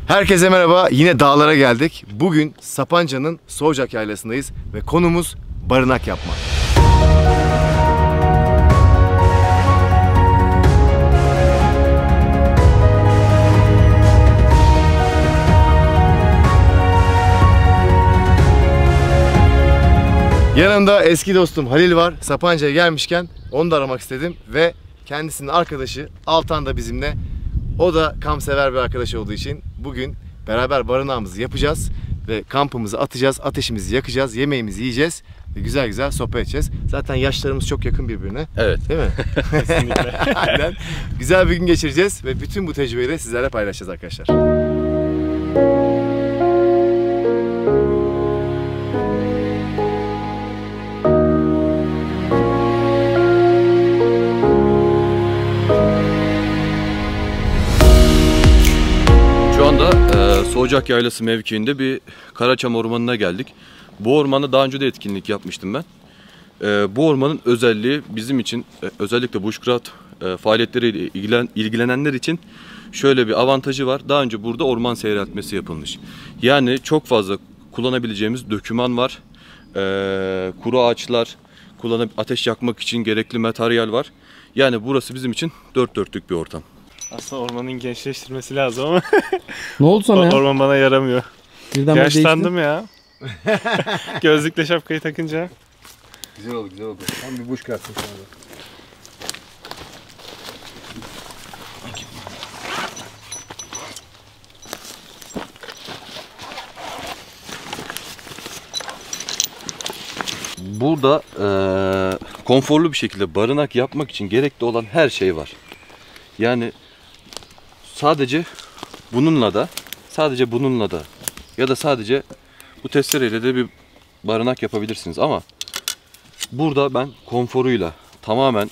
Herkese merhaba. Yine dağlara geldik. Bugün Sapanca'nın Soğucak Yaylası'ndayız ve konumuz barınak yapmak. Yanımda eski dostum Halil var. Sapanca'ya gelmişken onu da aramak istedim ve kendisinin arkadaşı Altan da bizimle. O da kampsever bir arkadaş olduğu için bugün beraber barınağımızı yapacağız ve kampımızı atacağız, ateşimizi yakacağız, yemeğimizi yiyeceğiz ve güzel güzel sohbet edeceğiz. Zaten yaşlarımız çok yakın birbirine. Evet. Değil mi? Kesinlikle. Aynen. Güzel bir gün geçireceğiz ve bütün bu tecrübeyi de sizlerle paylaşacağız arkadaşlar. Şu anda Soğucak Yaylası mevkiinde bir Karaçam Ormanı'na geldik. Bu ormanda daha önce de etkinlik yapmıştım ben. Bu ormanın özelliği bizim için özellikle bushcraft faaliyetleriyle ilgilenenler için şöyle bir avantajı var. Daha önce burada orman seyreltmesi yapılmış. Yani çok fazla kullanabileceğimiz döküman var. Kuru ağaçlar, ateş yakmak için gerekli materyal var. Yani burası bizim için dört dörtlük bir ortam. Aslında ormanın gençleştirmesi lazım ama Ne oldu sana ya? orman bana yaramıyor. Birden Yaşlandım ya. Gözlükle şapkayı takınca. Güzel oldu, güzel oldu. Tam bir bushcraft'ın şu anda. Burada konforlu bir şekilde barınak yapmak için gerekli olan her şey var. Yani sadece bununla da ya da sadece bu testereyle de bir barınak yapabilirsiniz ama burada ben konforuyla tamamen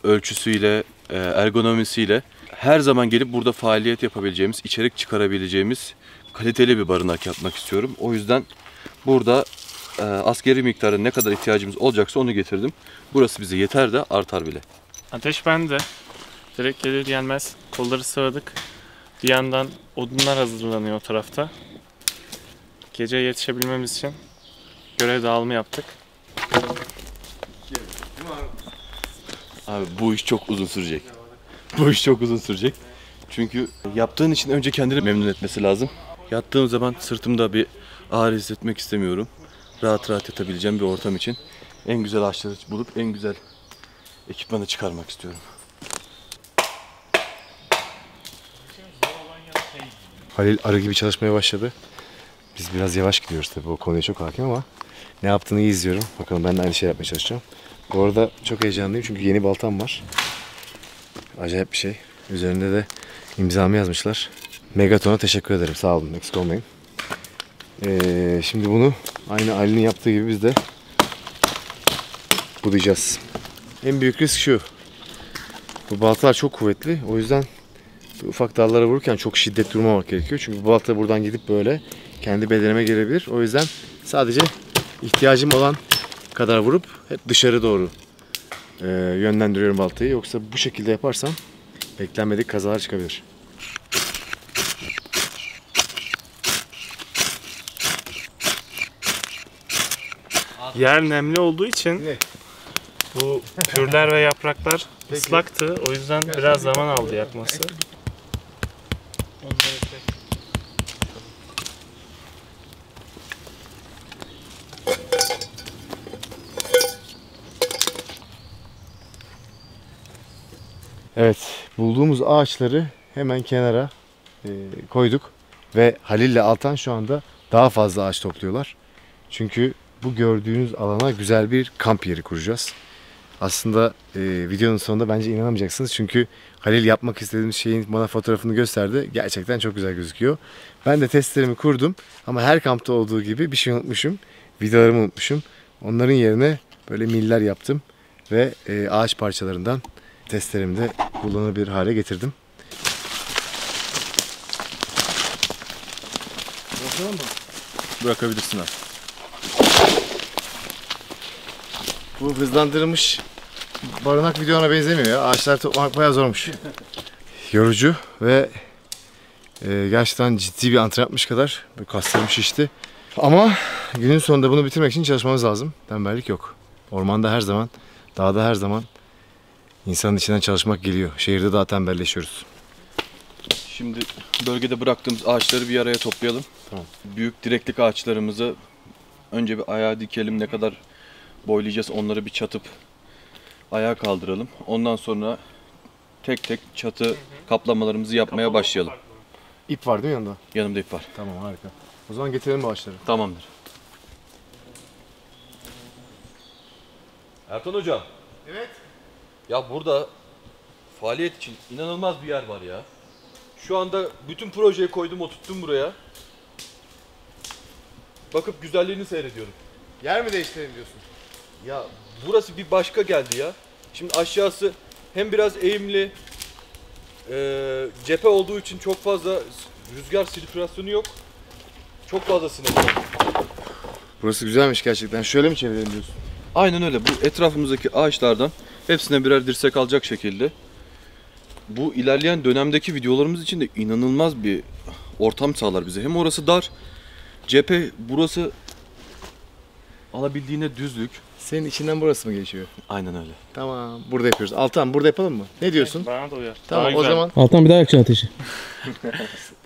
ölçüsüyle, ergonomisiyle her zaman gelip burada faaliyet yapabileceğimiz, içerik çıkarabileceğimiz kaliteli bir barınak yapmak istiyorum. O yüzden burada asgari miktarda ne kadar ihtiyacımız olacaksa onu getirdim. Burası bize yeter de artar bile. Ateş bende. Direkt gelir gelmez kolları sıvadık. Bir yandan odunlar hazırlanıyor o tarafta. Gece yetişebilmemiz için görev dağılımı yaptık. Abi bu iş çok uzun sürecek. Bu iş çok uzun sürecek. Çünkü yaptığın için önce kendini memnun etmesi lazım. Yattığım zaman sırtımda bir ağrı hissetmek istemiyorum. Rahat rahat yatabileceğim bir ortam için en güzel ağaçları bulup en güzel ekipmanı çıkarmak istiyorum. Halil arı gibi çalışmaya başladı. Biz biraz yavaş gidiyoruz tabii, o konuya çok hakim ama ne yaptığını iyi izliyorum. Bakalım ben de aynı şey yapmaya çalışacağım. Bu arada çok heyecanlıyım çünkü yeni baltam var. Acayip bir şey. Üzerinde de imzamı yazmışlar. Megaton'a teşekkür ederim. Sağ olun. Eksik olmayın. Şimdi bunu aynı Ali'nin yaptığı gibi biz de budayacağız. En büyük risk şu. Bu baltalar çok kuvvetli. O yüzden ufak dallara vururken çok şiddet durmamak gerekiyor. Çünkü bu balta buradan gidip böyle kendi bedenime gelebilir. O yüzden sadece ihtiyacım olan kadar vurup hep dışarı doğru yönlendiriyorum baltayı. Yoksa bu şekilde yaparsam beklenmedik kazalar çıkabilir. Yer nemli olduğu için bu pürler ve yapraklar ıslaktı. O yüzden biraz zaman aldı yakması. Evet, bulduğumuz ağaçları hemen kenara koyduk ve Halil ile Altan şu anda daha fazla ağaç topluyorlar. Çünkü bu gördüğünüz alana güzel bir kamp yeri kuracağız. Aslında videonun sonunda bence inanamayacaksınız çünkü Halil yapmak istediğimiz şeyin bana fotoğrafını gösterdi. Gerçekten çok güzel gözüküyor. Ben de testlerimi kurdum ama her kampta olduğu gibi bir şey unutmuşum. Vidalarımı unutmuşum. Onların yerine böyle miller yaptım ve ağaç parçalarından testlerimi de kullanılabilir hale getirdim. Bırakalım mı? Bırakabilirsin abi. Bu hızlandırılmış barınak videona benzemiyor ya. Ağaçlar toplamak bayağı zormuş. Yorucu ve Gerçekten ciddi bir antrenman yapmış kadar kaslarım şişti. Ama günün sonunda bunu bitirmek için çalışmamız lazım. Tembellik yok. Ormanda her zaman, dağda her zaman insanın içinden çalışmak geliyor. Şehirde daha tembelleşiyoruz. Şimdi bölgede bıraktığımız ağaçları bir araya toplayalım. Tamam. Büyük direklik ağaçlarımızı önce bir ayağa dikelim. Ne kadar boylayacağız onları bir çatıp ayağa kaldıralım. Ondan sonra tek tek çatı kaplamalarımızı yapmaya başlayalım. İp var değil mi yanında? Yanımda ip var. Tamam, harika. O zaman getirelim bu ağaçları. Tamamdır. Ertan Hocam. Evet. Ya burada faaliyet için inanılmaz bir yer var ya. Şu anda bütün projeyi koydum, oturttum buraya. Bakıp güzelliğini seyrediyorum. Yer mi değiştirelim diyorsun? Ya burası bir başka geldi ya. Şimdi aşağısı hem biraz eğimli, cephe olduğu için çok fazla rüzgar sirkülasyonu yok. Çok fazla sinek var. Burası güzelmiş gerçekten. Şöyle mi çevirelim diyorsun? Aynen öyle. Bu etrafımızdaki ağaçlardan hepsine birer dirsek alacak şekilde. Bu ilerleyen dönemdeki videolarımız için de inanılmaz bir ortam sağlar bize. Hem orası dar, cephe burası alabildiğine düzlük. Senin içinden burası mı geçiyor? Aynen öyle. Tamam. Burada yapıyoruz. Altan burada yapalım mı? Ne diyorsun? Bana da uyar. Tamam Daha o güzel. zaman Altan bir daha yakacaksın ateşi.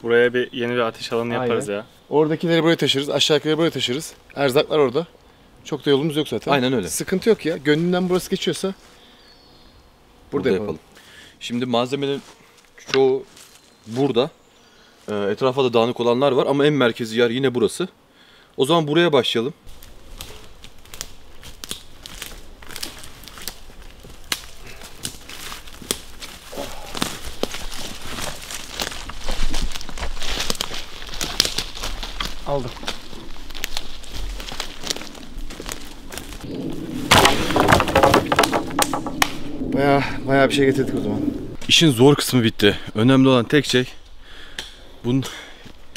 Buraya yeni bir ateş alanı yaparız Aynen. ya. oradakileri buraya taşırız. Aşağıdakileri buraya taşırız. Erzaklar orada. Çok da yolumuz yok zaten. Aynen öyle. Sıkıntı yok ya. Gönlünden burası geçiyorsa burada yapalım. Şimdi malzemenin çoğu burada. Etrafa da dağınık olanlar var ama en merkezi yer yine burası. O zaman buraya başlayalım. Aldım. Bayağı bir şey getirdik o zaman. İşin zor kısmı bitti. Önemli olan tek şey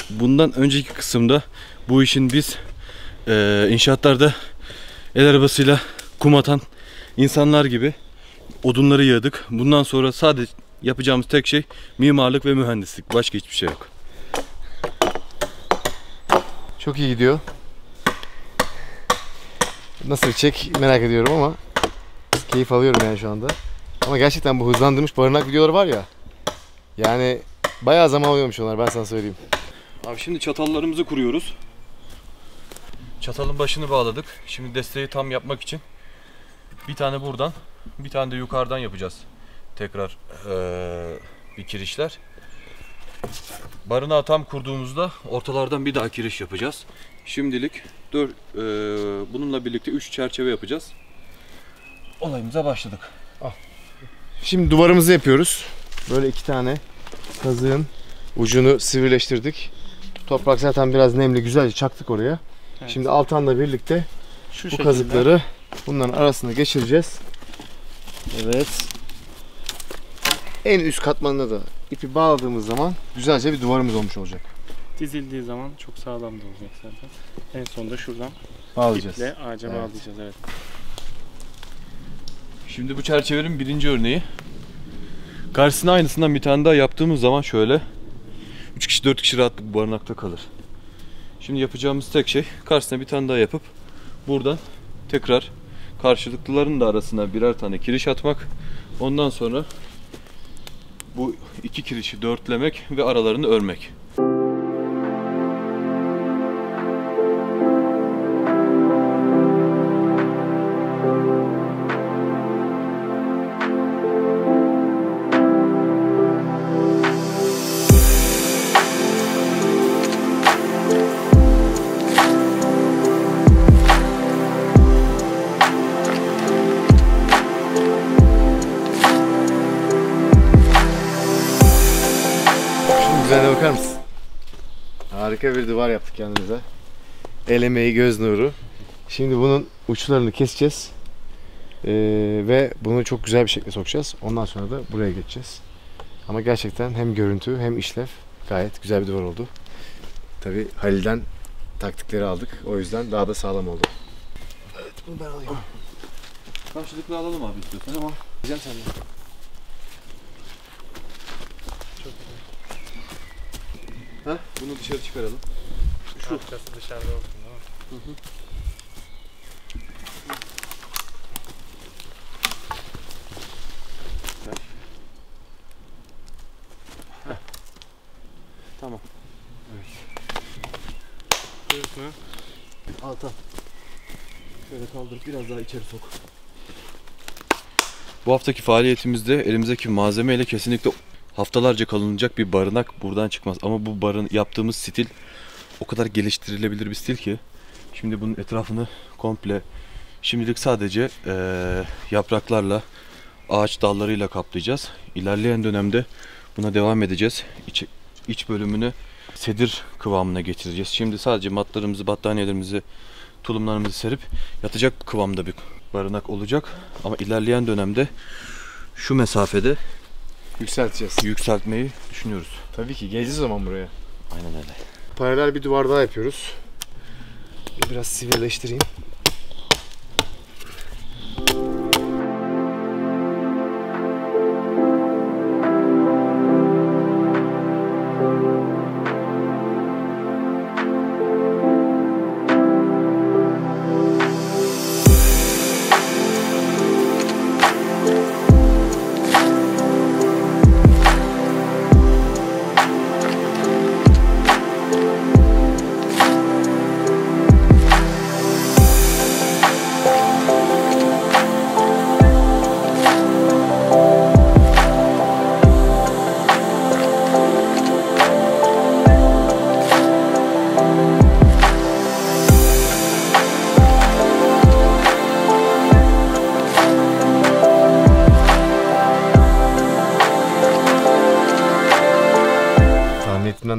bundan önceki kısımda bu işin biz inşaatlarda el arabasıyla kum atan insanlar gibi odunları yığdık. Bundan sonra sadece yapacağımız tek şey mimarlık ve mühendislik. Başka hiçbir şey yok. Çok iyi gidiyor. Nasıl gidecek merak ediyorum ama keyif alıyorum yani şu anda. Ama gerçekten bu hızlandırmış barınak videoları var ya. Yani bayağı zaman alıyormuş onlar, ben sana söyleyeyim. Abi şimdi çatallarımızı kuruyoruz. Çatalın başını bağladık. Şimdi desteği tam yapmak için bir tane buradan, bir tane de yukarıdan yapacağız. Tekrar bir kirişler. Barınağı tam kurduğumuzda ortalardan bir daha kiriş yapacağız. Şimdilik bununla birlikte 3 çerçeve yapacağız. Olayımıza başladık. Şimdi duvarımızı yapıyoruz. Böyle 2 tane kazığın ucunu sivrileştirdik. Toprak zaten biraz nemli, güzelce çaktık oraya. Evet. Şimdi Altan'la birlikte Şu bu şekilde. kazıkları bunların arasına geçireceğiz. Evet. En üst katmanına da ipi bağladığımız zaman güzelce bir duvarımız olmuş olacak. Dizildiği zaman çok sağlam da olacak zaten. En sonunda şuradan Bağlayacağız. iple ağaca Evet. bağlayacağız. Evet. Şimdi bu çerçevenin birinci örneği. Karşısına aynısından bir tane daha yaptığımız zaman şöyle 3 kişi 4 kişi rahat bu barınakta kalır. Şimdi yapacağımız tek şey karşısına bir tane daha yapıp buradan tekrar karşılıklıların da arasına birer tane kiriş atmak. Ondan sonra bu iki kirişi dörtlemek ve aralarını örmek. Güzelliğe bakar mısın? Harika bir duvar yaptık kendimize. El emeği, göz nuru. Şimdi bunun uçlarını keseceğiz. Ve bunu çok güzel bir şekilde sokacağız. Ondan sonra da buraya geçeceğiz. Ama gerçekten hem görüntü hem işlev gayet güzel bir duvar oldu. Tabii Halil'den taktikleri aldık. O yüzden daha da sağlam oldu. Evet, bunu ben alayım. Karşılıklı alalım abi istiyorsan. Tamam. Gideceğim seninle. Heh, bunu dışarı çıkaralım. Şu arkası dışarıda olsun değil mi? Tamam. Düz mü? Altan. Şöyle kaldırıp biraz daha içeri sok. Bu haftaki faaliyetimizde elimizdeki malzemeyle kesinlikle haftalarca kalınacak bir barınak buradan çıkmaz. Ama bu yaptığımız stil o kadar geliştirilebilir bir stil ki. Şimdi bunun etrafını komple şimdilik sadece yapraklarla, ağaç dallarıyla kaplayacağız. İlerleyen dönemde buna devam edeceğiz. İç bölümünü sedir kıvamına getireceğiz. Şimdi sadece matlarımızı, battaniyelerimizi, tulumlarımızı serip yatacak kıvamda bir barınak olacak. Ama ilerleyen dönemde şu mesafede Yükselteceğiz. yükseltmeyi düşünüyoruz. Tabii ki geleceğiz o zaman buraya. Aynen öyle. Paralel bir duvar daha yapıyoruz. Biraz sivrileştireyim.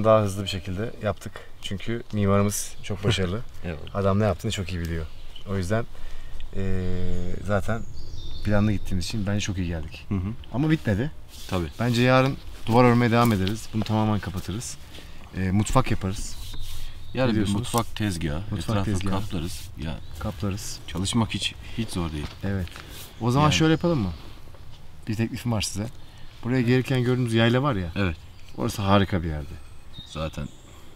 Daha hızlı bir şekilde yaptık. Çünkü mimarımız çok başarılı. Evet. Adam ne yaptığını çok iyi biliyor. O yüzden zaten planlı gittiğimiz için bence çok iyi geldik. Hı hı. Ama bitmedi. Tabii. Bence yarın duvar örmeye devam ederiz. Bunu tamamen kapatırız. Mutfak yaparız. Yani bir Biliyorsunuz. mutfak tezgahı, Mutfak etrafı tezgahı. kaplarız. Ya Kaplarız. çalışmak hiç zor değil. Evet. O zaman Yani. şöyle yapalım mı? Bir teklifim var size. Buraya gelirken gördüğünüz yayla var ya. Evet. Orası harika bir yerde. Zaten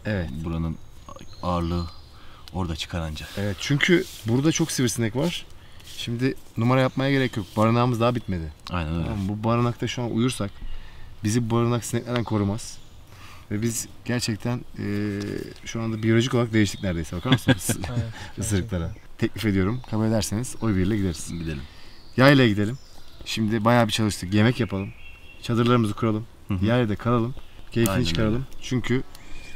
Evet. buranın ağırlığı orada çıkar anca. Evet, çünkü burada çok sivrisinek var. Şimdi numara yapmaya gerek yok. Barınağımız daha bitmedi. Aynen öyle. Tamam, bu barınakta şu an uyursak bizi bu barınak sineklerden korumaz. Ve biz gerçekten şu anda biyolojik olarak değiştik neredeyse. Bakar mısınız ısırıklara? Teklif ediyorum. Kabul ederseniz oy birliğiyle gideriz. Gidelim. Yaylaya gidelim. Şimdi bayağı bir çalıştık. Yemek yapalım. Çadırlarımızı kuralım. Hı hı. Yaylada kalalım. Keyfini Aynen çıkaralım. öyle. Çünkü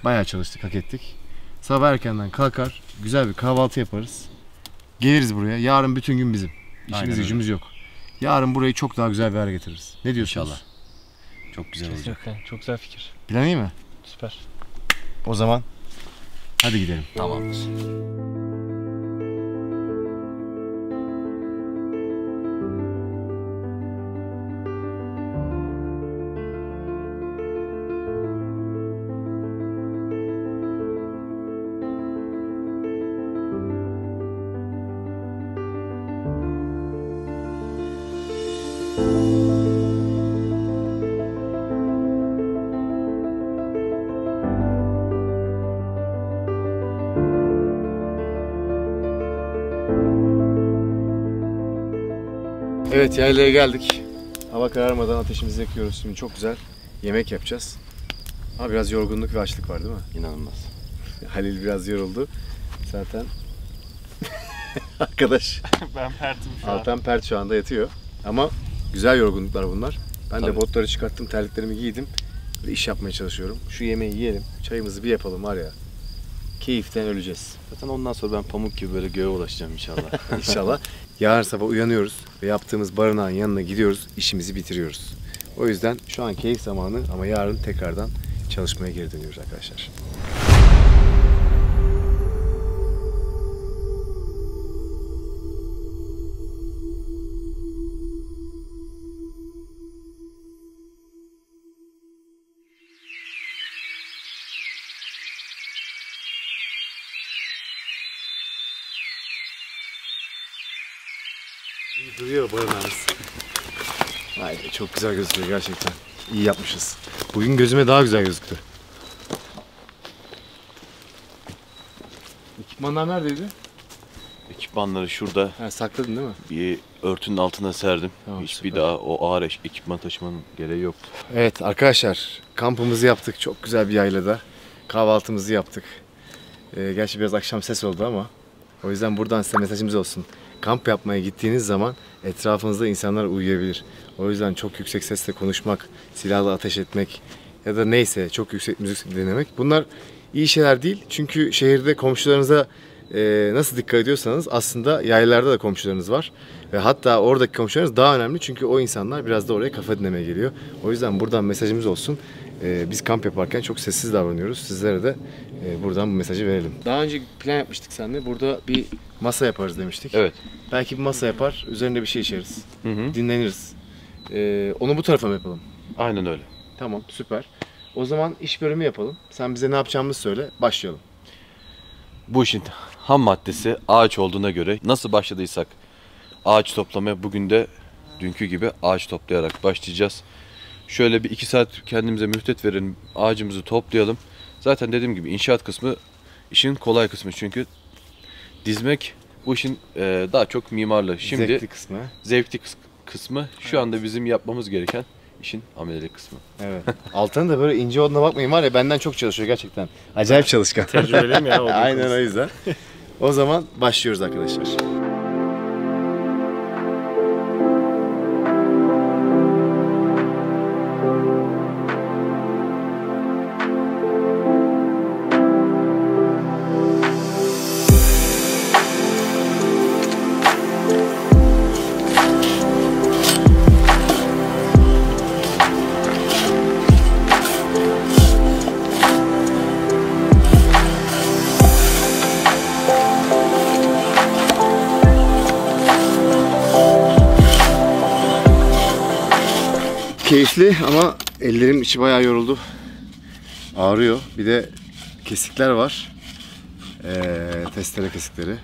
bayağı çalıştık, hak ettik. Sabah erkenden kalkar, güzel bir kahvaltı yaparız. Geliriz buraya. Yarın bütün gün bizim. Aynen İşimiz öyle. gücümüz yok. Yarın burayı çok daha güzel bir hale getiririz. Ne diyorsunuz? İnşallah. Çok güzel olacak. Kesinlikle. Çok güzel fikir. Plan iyi mi? Süper. O zaman hadi gidelim. Tamamdır. Evet, yaylaya geldik. Hava kararmadan ateşimizi yakıyoruz. Şimdi çok güzel yemek yapacağız. Ama biraz yorgunluk ve açlık var değil mi? İnanılmaz. Halil biraz yoruldu. Zaten arkadaş Ben pertim şu an. Altan pert şu anda yatıyor. Ama güzel yorgunluklar bunlar. Ben de Tabii. botları çıkarttım, terliklerimi giydim. Ve iş yapmaya çalışıyorum. Şu yemeği yiyelim, çayımızı bir yapalım var ya. Keyiften öleceğiz. Zaten ondan sonra ben pamuk gibi böyle göğe ulaşacağım inşallah. İnşallah. Yarın sabah uyanıyoruz ve yaptığımız barınağın yanına gidiyoruz, işimizi bitiriyoruz. O yüzden şu an keyif zamanı ama yarın tekrardan çalışmaya geri dönüyoruz arkadaşlar. İyi duruyor barınağımız. Vay be, çok güzel gözüküyor gerçekten. İyi yapmışız. Bugün gözüme daha güzel gözüktü. Ekipmanlar neredeydi? Ekipmanları şurada Ha, sakladın değil mi? bir örtünün altına serdim. Tamam, Hiçbir süper. daha o ağır ekipman taşımanın gereği yoktu. Evet arkadaşlar, kampımızı yaptık çok güzel bir yaylada. Kahvaltımızı yaptık. Gerçi biraz akşam ses oldu ama o yüzden buradan size mesajımız olsun. Kamp yapmaya gittiğiniz zaman etrafınızda insanlar uyuyabilir. O yüzden çok yüksek sesle konuşmak, silahla ateş etmek ya da neyse çok yüksek müzik dinlemek, bunlar iyi şeyler değil. Çünkü şehirde komşularınıza nasıl dikkat ediyorsanız aslında yaylalarda da komşularınız var. Ve hatta oradaki komşularınız daha önemli çünkü o insanlar biraz da oraya kafa dinlemeye geliyor. O yüzden buradan mesajımız olsun. Biz kamp yaparken çok sessiz davranıyoruz. Sizlere de buradan bu mesajı verelim. Daha önce plan yapmıştık seninle. Burada bir masa yaparız demiştik. Evet. Belki bir masa yapar, üzerinde bir şey içeriz. Hı hı. Dinleniriz. Onu bu tarafa mı yapalım? Aynen öyle. Tamam, süper. O zaman iş bölümü yapalım. Sen bize ne yapacağımızı söyle, başlayalım. Bu işin ham maddesi ağaç olduğuna göre nasıl başladıysak ağaç toplamaya bugün de dünkü gibi ağaç toplayarak başlayacağız. Şöyle bir 2 saat kendimize mühlet verelim, ağacımızı toplayalım. Zaten dediğim gibi inşaat kısmı işin kolay kısmı çünkü dizmek bu işin daha çok mimarlı. Şimdi Zevkli kısmı. zevkli kısmı şu anda bizim yapmamız gereken işin amelelik kısmı. Evet. Altan'ın da böyle ince olduğuna bakmayın var ya, benden çok çalışıyor gerçekten. Acayip çalışkan. Tecrübeliyim ya. Aynen o yüzden. O zaman başlıyoruz arkadaşlar. Keyifli ama ellerim içi bayağı yoruldu. Ağrıyor. Bir de kesikler var. Testere kesikleri.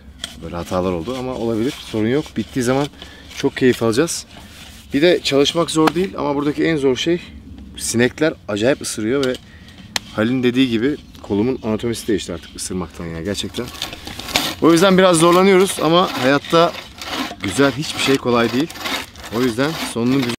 Böyle hatalar oldu ama olabilir. Sorun yok. Bittiği zaman çok keyif alacağız. Bir de çalışmak zor değil ama buradaki en zor şey sinekler acayip ısırıyor ve Halil'in dediği gibi kolumun anatomisi değişti artık ısırmaktan ya gerçekten. O yüzden biraz zorlanıyoruz ama hayatta güzel hiçbir şey kolay değil. O yüzden sonunun güzel.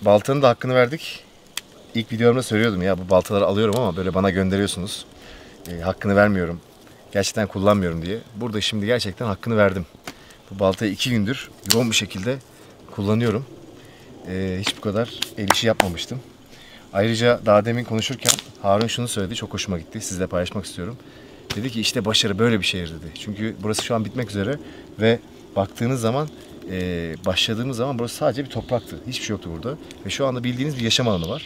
Baltanın da hakkını verdik. İlk videomda söylüyordum ya bu baltaları alıyorum ama böyle bana gönderiyorsunuz. Hakkını vermiyorum. Gerçekten kullanmıyorum diye. Burada şimdi gerçekten hakkını verdim. Bu baltayı 2 gündür yoğun bir şekilde kullanıyorum. Hiç bu kadar el işi yapmamıştım. Ayrıca daha demin konuşurken Harun şunu söyledi. Çok hoşuma gitti. Sizle paylaşmak istiyorum. Dedi ki işte başarı böyle bir şehir dedi. Çünkü burası şu an bitmek üzere ve baktığınız zaman başladığımız zaman burası sadece bir topraktı. Hiçbir şey yoktu burada. Ve şu anda bildiğiniz bir yaşam alanı var.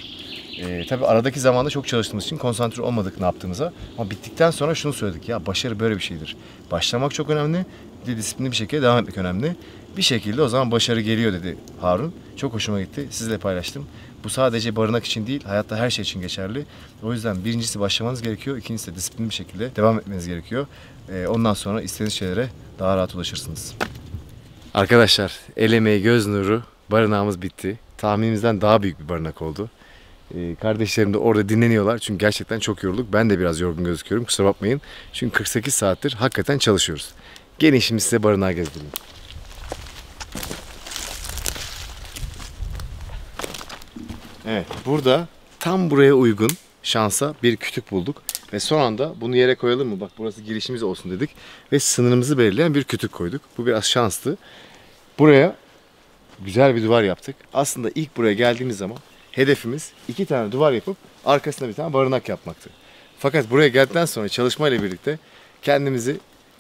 Tabii aradaki zamanda çok çalıştığımız için konsantre olmadık ne yaptığımıza. Ama bittikten sonra şunu söyledik. Ya başarı böyle bir şeydir. Başlamak çok önemli. Bir de disiplinli bir şekilde devam etmek önemli. Bir şekilde o zaman başarı geliyor dedi Harun. Çok hoşuma gitti. Sizle paylaştım. Bu sadece barınak için değil, hayatta her şey için geçerli. O yüzden birincisi başlamanız gerekiyor. İkincisi de disiplinli bir şekilde devam etmeniz gerekiyor. Ondan sonra istediğiniz şeylere daha rahat ulaşırsınız. Arkadaşlar, el emeği göz nuru barınağımız bitti. Tahminimizden daha büyük bir barınak oldu. Kardeşlerim de orada dinleniyorlar çünkü gerçekten çok yorulduk. Ben de biraz yorgun gözüküyorum, kusura bakmayın. Çünkü 48 saattir hakikaten çalışıyoruz. Gelin şimdi size barınağı gezdireyim. Evet, burada tam buraya uygun şansa bir kütük bulduk. Ve son anda bunu yere koyalım mı? Bak burası girişimiz olsun dedik. Ve sınırımızı belirleyen bir kütük koyduk. Bu biraz şanslı. Buraya güzel bir duvar yaptık. Aslında ilk buraya geldiğimiz zaman hedefimiz 2 tane duvar yapıp arkasına bir tane barınak yapmaktı. Fakat buraya geldikten sonra çalışmayla birlikte kendimizi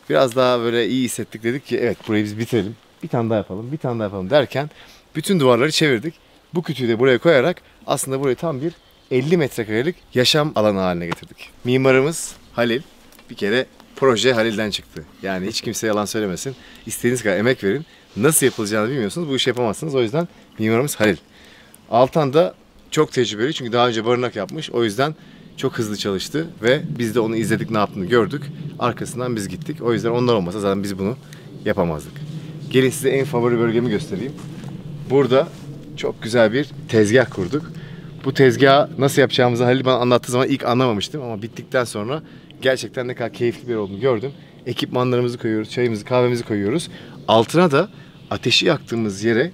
biraz daha böyle iyi hissettik. Dedik ki evet burayı biz bitirelim. Bir tane daha yapalım, bir tane daha yapalım derken bütün duvarları çevirdik. Bu kütüğü de buraya koyarak aslında burayı tam bir 50 metrekarelik yaşam alanı haline getirdik. Mimarımız Halil. Bir kere proje Halil'den çıktı. Yani hiç kimse yalan söylemesin. İstediğiniz kadar emek verin. Nasıl yapılacağını bilmiyorsunuz. Bu işi yapamazsınız. O yüzden mimarımız Halil. Altan da çok tecrübeli çünkü daha önce barınak yapmış. O yüzden çok hızlı çalıştı ve biz de onu izledik, ne yaptığını gördük. Arkasından biz gittik. O yüzden onlar olmasa zaten biz bunu yapamazdık. Gelin size en favori bölgemi göstereyim. Burada çok güzel bir tezgah kurduk. Bu tezgahı nasıl yapacağımızı Halil bana anlattığı zaman ilk anlamamıştım ama bittikten sonra gerçekten ne kadar keyifli bir yer olduğunu gördüm. Ekipmanlarımızı koyuyoruz, çayımızı, kahvemizi koyuyoruz. Altına da ateşi yaktığımız yere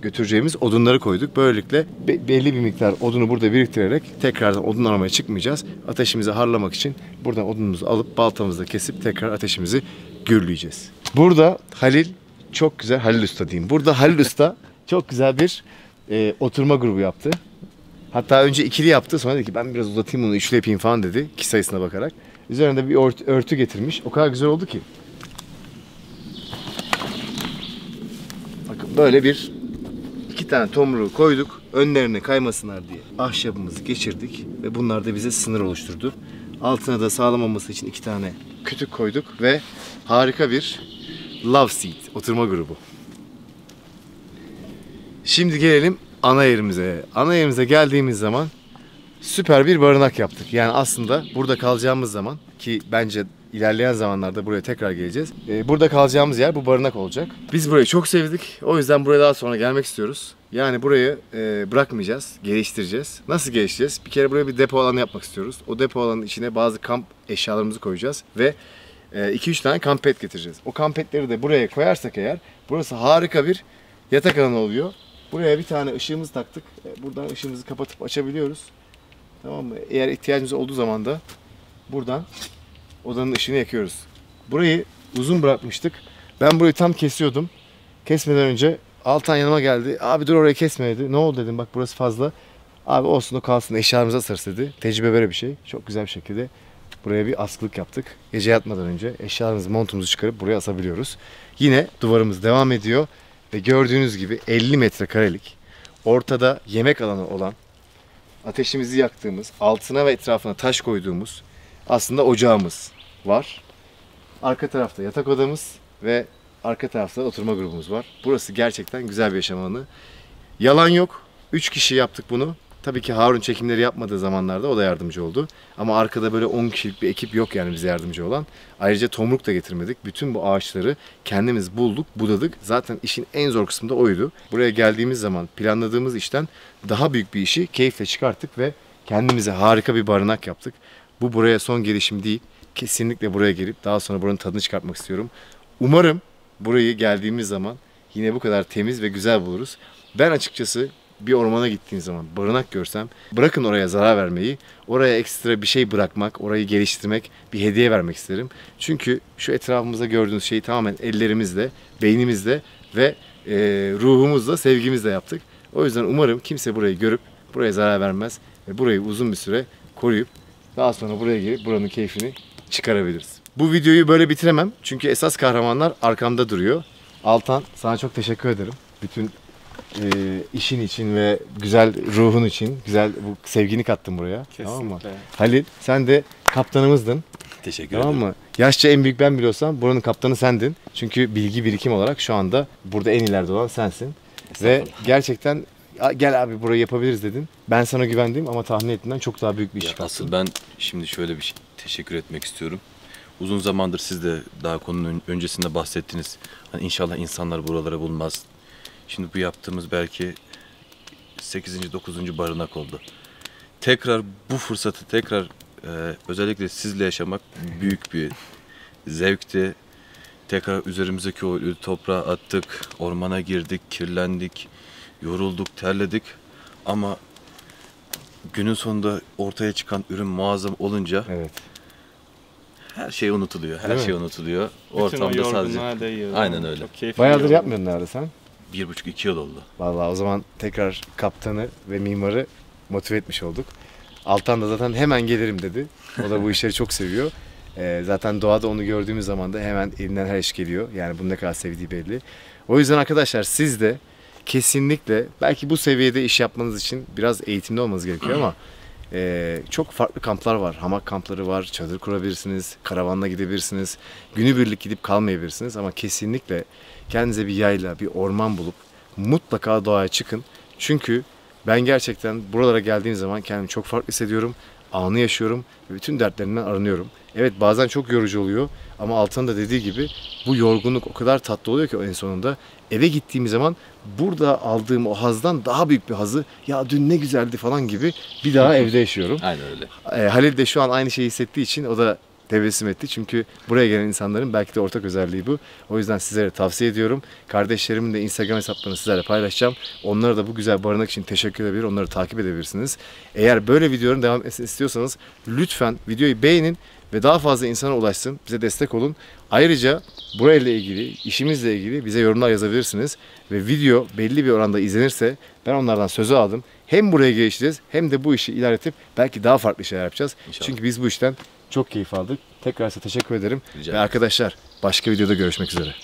götüreceğimiz odunları koyduk. Böylelikle belli bir miktar odunu burada biriktirerek tekrardan odun aramaya çıkmayacağız. Ateşimizi harlamak için buradan odunumuzu alıp baltamızla kesip tekrar ateşimizi gürleyeceğiz. Burada Halil çok güzel, Halil Usta diyeyim. Burada Halil Usta çok güzel bir oturma grubu yaptı. Hatta önce ikili yaptı, sonra dedi ki ben biraz uzatayım bunu, üçlü yapayım falan dedi kişi sayısına bakarak. Üzerinde bir örtü getirmiş. O kadar güzel oldu ki. Bakın böyle bir 2 tane tomruğu koyduk. Önlerine kaymasınlar diye ahşabımızı geçirdik ve bunlar da bize sınır oluşturdu. Altına da sağlam olması için 2 tane kütük koyduk ve harika bir love seat oturma grubu. Şimdi gelelim ana yerimize. Ana yerimize geldiğimiz zaman süper bir barınak yaptık. Yani aslında burada kalacağımız zaman, ki bence ilerleyen zamanlarda buraya tekrar geleceğiz. Burada kalacağımız yer bu barınak olacak. Biz burayı çok sevdik. O yüzden buraya daha sonra gelmek istiyoruz. Yani burayı bırakmayacağız, geliştireceğiz. Nasıl geliştireceğiz? Bir kere buraya bir depo alanı yapmak istiyoruz. O depo alanının içine bazı kamp eşyalarımızı koyacağız ve 2-3 tane kamp pet getireceğiz. O kamp petleri de buraya koyarsak eğer burası harika bir yatak alanı oluyor. Buraya bir tane ışığımızı taktık. Buradan ışığımızı kapatıp açabiliyoruz. Tamam mı? Eğer ihtiyacımız olduğu zaman da buradan odanın ışığını yakıyoruz. Burayı uzun bırakmıştık. Ben burayı tam kesiyordum. Kesmeden önce Altan yanıma geldi. Abi dur orayı kesme dedi. Ne oldu dedim, bak burası fazla. Abi olsun o kalsın, eşyalarımıza asarız dedi. Tecrübe böyle bir şey. Çok güzel bir şekilde buraya bir askılık yaptık. Gece yatmadan önce eşyalarımızı, montumuzu çıkarıp buraya asabiliyoruz. Yine duvarımız devam ediyor. Ve gördüğünüz gibi 50 metrekarelik ortada yemek alanı olan, ateşimizi yaktığımız, altına ve etrafına taş koyduğumuz aslında ocağımız var. Arka tarafta yatak odamız ve arka tarafta oturma grubumuz var. Burası gerçekten güzel bir yaşam alanı. Yalan yok. 3 kişi yaptık bunu. Tabii ki Harun çekimleri yapmadığı zamanlarda o da yardımcı oldu. Ama arkada böyle 10 kişilik bir ekip yok yani bize yardımcı olan. Ayrıca tomruk da getirmedik. Bütün bu ağaçları kendimiz bulduk, budadık. Zaten işin en zor kısmı da oydu. Buraya geldiğimiz zaman planladığımız işten daha büyük bir işi keyifle çıkarttık ve kendimize harika bir barınak yaptık. Bu buraya son gelişim değil. Kesinlikle buraya gelip daha sonra buranın tadını çıkartmak istiyorum. Umarım burayı geldiğimiz zaman yine bu kadar temiz ve güzel buluruz. Ben açıkçası bir ormana gittiğim zaman barınak görsem, bırakın oraya zarar vermeyi, oraya ekstra bir şey bırakmak, orayı geliştirmek, bir hediye vermek isterim. Çünkü şu etrafımızda gördüğünüz şeyi tamamen ellerimizle, beynimizle ve ruhumuzla, sevgimizle yaptık. O yüzden umarım kimse burayı görüp buraya zarar vermez ve burayı uzun bir süre koruyup daha sonra buraya gelip buranın keyfini çıkarabiliriz. Bu videoyu böyle bitiremem çünkü esas kahramanlar arkamda duruyor. Altan, sana çok teşekkür ederim. Bütün işin için ve güzel ruhun için, güzel bu sevgini kattın buraya. Kesinlikle. Tamam mı? Halil, sen de kaptanımızdın. Teşekkür Tamam ederim. mı? Yaşça en büyük ben biliyorsam buranın kaptanı sendin. Çünkü bilgi birikim olarak şu anda burada en ileride olan sensin. Ve gerçekten gel abi burayı yapabiliriz dedin. Ben sana güvendim ama tahmin ettiğimden çok daha büyük bir iş Ya kattın. asıl ben şimdi şöyle bir teşekkür etmek istiyorum. Uzun zamandır siz de daha konunun öncesinde bahsettiniz. Hani inşallah insanlar buraları bulmaz. Şimdi bu yaptığımız belki 8. 9. barınak oldu. Tekrar bu fırsatı özellikle sizle yaşamak büyük bir zevkti. Tekrar üzerimizdeki o toprağı attık, ormana girdik, kirlendik, yorulduk, terledik. Ama günün sonunda ortaya çıkan ürün muazzam olunca Evet. her şey unutuluyor. Her Değil mi? şey unutuluyor. Bütün o Ortamda sadece yorgunluğa değiyor. Aynen öyle. Çok keyifli Bayağıdır bir yol. yapmıyorsun herhalde sen. 1,5-2 yıl oldu. Vallahi o zaman tekrar kaptanı ve mimarı motive etmiş olduk. Altan da zaten hemen gelirim dedi. O da bu işleri çok seviyor. Zaten doğada onu gördüğümüz zaman da hemen elinden her iş geliyor. Yani bunu ne kadar sevdiği belli. O yüzden arkadaşlar siz de kesinlikle belki bu seviyede iş yapmanız için biraz eğitimli olmanız gerekiyor ama çok farklı kamplar var. Hamak kampları var. Çadır kurabilirsiniz. Karavanla gidebilirsiniz. Günübirlik gidip kalmayabilirsiniz ama kesinlikle kendinize bir yayla, bir orman bulup mutlaka doğaya çıkın. Çünkü ben gerçekten buralara geldiğim zaman kendimi çok farklı hissediyorum. Anı yaşıyorum ve bütün dertlerimden arınıyorum. Evet bazen çok yorucu oluyor ama Altan'ın da dediği gibi bu yorgunluk o kadar tatlı oluyor ki en sonunda eve gittiğim zaman burada aldığım o hazdan daha büyük bir hazı ya dün ne güzeldi falan gibi bir daha evde yaşıyorum. Aynen öyle. Halil de şu an aynı şeyi hissettiği için o da tebessüm etti. Çünkü buraya gelen insanların belki de ortak özelliği bu. O yüzden sizlere tavsiye ediyorum. Kardeşlerimin de Instagram hesaplarını sizlerle paylaşacağım. Onlara da bu güzel barınak için teşekkür edebilir. Onları takip edebilirsiniz. Eğer böyle videoların devam etmesini istiyorsanız lütfen videoyu beğenin ve daha fazla insana ulaşsın. Bize destek olun. Ayrıca burayla ilgili, işimizle ilgili bize yorumlar yazabilirsiniz. Ve video belli bir oranda izlenirse ben onlardan sözü aldım. Hem buraya gelişeceğiz hem de bu işi ilerletip belki daha farklı şeyler yapacağız. İnşallah. Çünkü biz bu işten çok keyif aldık. Tekrar size teşekkür ederim. Rica Ve arkadaşlar başka videoda görüşmek üzere.